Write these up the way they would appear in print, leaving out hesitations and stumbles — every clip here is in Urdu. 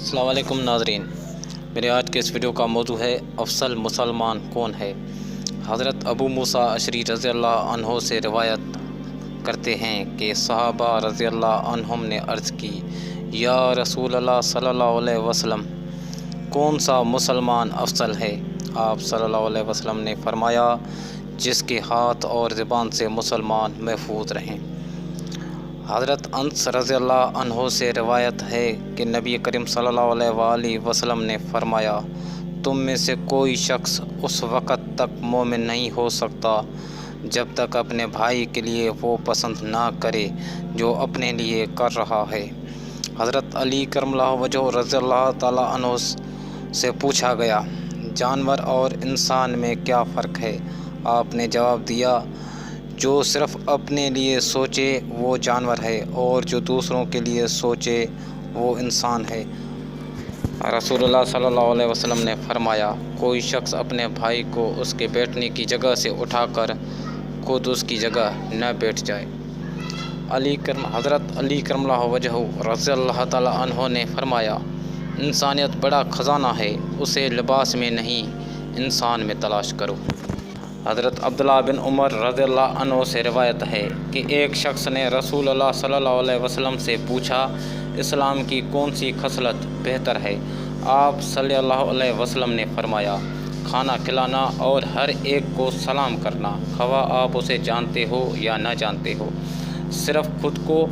السلام علیکم ناظرین، میرے آج کے اس ویڈیو کا موضوع ہے افضل مسلمان کون ہے۔ حضرت ابو موسیٰ اشعری رضی اللہ عنہ سے روایت کرتے ہیں کہ صحابہ رضی اللہ عنہم نے عرض کی، یا رسول اللہ صلی اللہ علیہ وسلم، کون سا مسلمان افضل ہے؟ آپ صلی اللہ علیہ وسلم نے فرمایا، جس کے ہاتھ اور زبان سے مسلمان محفوظ رہیں۔ حضرت انس رضی اللہ عنہ سے روایت ہے کہ نبی کریم صلی اللہ علیہ وآلہ وسلم نے فرمایا، تم میں سے کوئی شخص اس وقت تک مومن نہیں ہو سکتا جب تک اپنے بھائی کے لیے وہ پسند نہ کرے جو اپنے لیے کر رہا ہے۔ حضرت علی کرم اللہ وجہہ رضی اللہ تعالیٰ عنہ سے پوچھا گیا، جانور اور انسان میں کیا فرق ہے؟ آپ نے جواب دیا، جو صرف اپنے لیے سوچے وہ جانور ہے، اور جو دوسروں کے لیے سوچے وہ انسان ہے۔ رسول اللہ صلی اللہ علیہ وسلم نے فرمایا، کوئی شخص اپنے بھائی کو اس کے بیٹھنے کی جگہ سے اٹھا کر خود اس کی جگہ نہ بیٹھ جائے۔ حضرت علی کرم اللہ وجہہ رضی اللہ تعالیٰ عنہ نے فرمایا، انسانیت بڑا خزانہ ہے، اسے لباس میں نہیں انسان میں تلاش کرو۔ حضرت عبداللہ بن عمر رضی اللہ عنہ سے روایت ہے کہ ایک شخص نے رسول اللہ صلی اللہ علیہ وسلم سے پوچھا، اسلام کی کون سی خصلت بہتر ہے؟ آپ صلی اللہ علیہ وسلم نے فرمایا، کھانا کھلانا اور ہر ایک کو سلام کرنا، خواہ آپ اسے جانتے ہو یا نہ جانتے ہو۔ صرف خود کو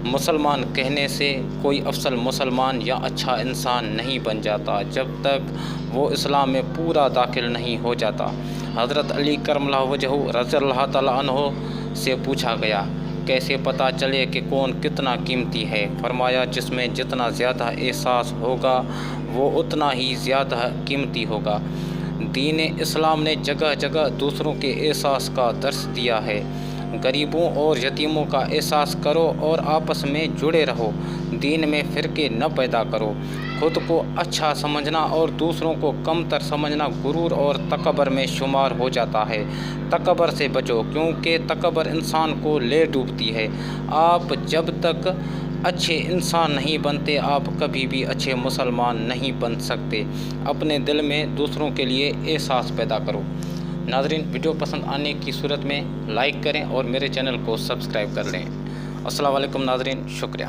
مسلمان کہنے سے کوئی افضل مسلمان یا اچھا انسان نہیں بن جاتا جب تک وہ اسلام میں پورا داخل نہیں ہو جاتا۔ حضرت علی کرم اللہ وجہہ رضی اللہ تعالیٰ عنہ سے پوچھا گیا، کیسے پتہ چلے کہ کون کتنا قیمتی ہے؟ فرمایا، جس میں جتنا زیادہ احساس ہوگا وہ اتنا ہی زیادہ قیمتی ہوگا۔ دین اسلام نے جگہ جگہ دوسروں کے احساس کا درس دیا ہے۔ غریبوں اور یتیموں کا احساس کرو اور آپس میں جڑے رہو۔ دین میں فرقے نہ پیدا کرو۔ خود کو اچھا سمجھنا اور دوسروں کو کم تر سمجھنا غرور اور تکبر میں شمار ہو جاتا ہے۔ تکبر سے بچو، کیونکہ تکبر انسان کو لے ڈوبتی ہے۔ آپ جب تک اچھے انسان نہیں بنتے، آپ کبھی بھی اچھے مسلمان نہیں بن سکتے۔ اپنے دل میں دوسروں کے لیے احساس پیدا کرو۔ ناظرین، ویڈیو پسند آنے کی صورت میں لائک کریں اور میرے چینل کو سبسکرائب کر لیں۔ السلام علیکم ناظرین، شکریہ۔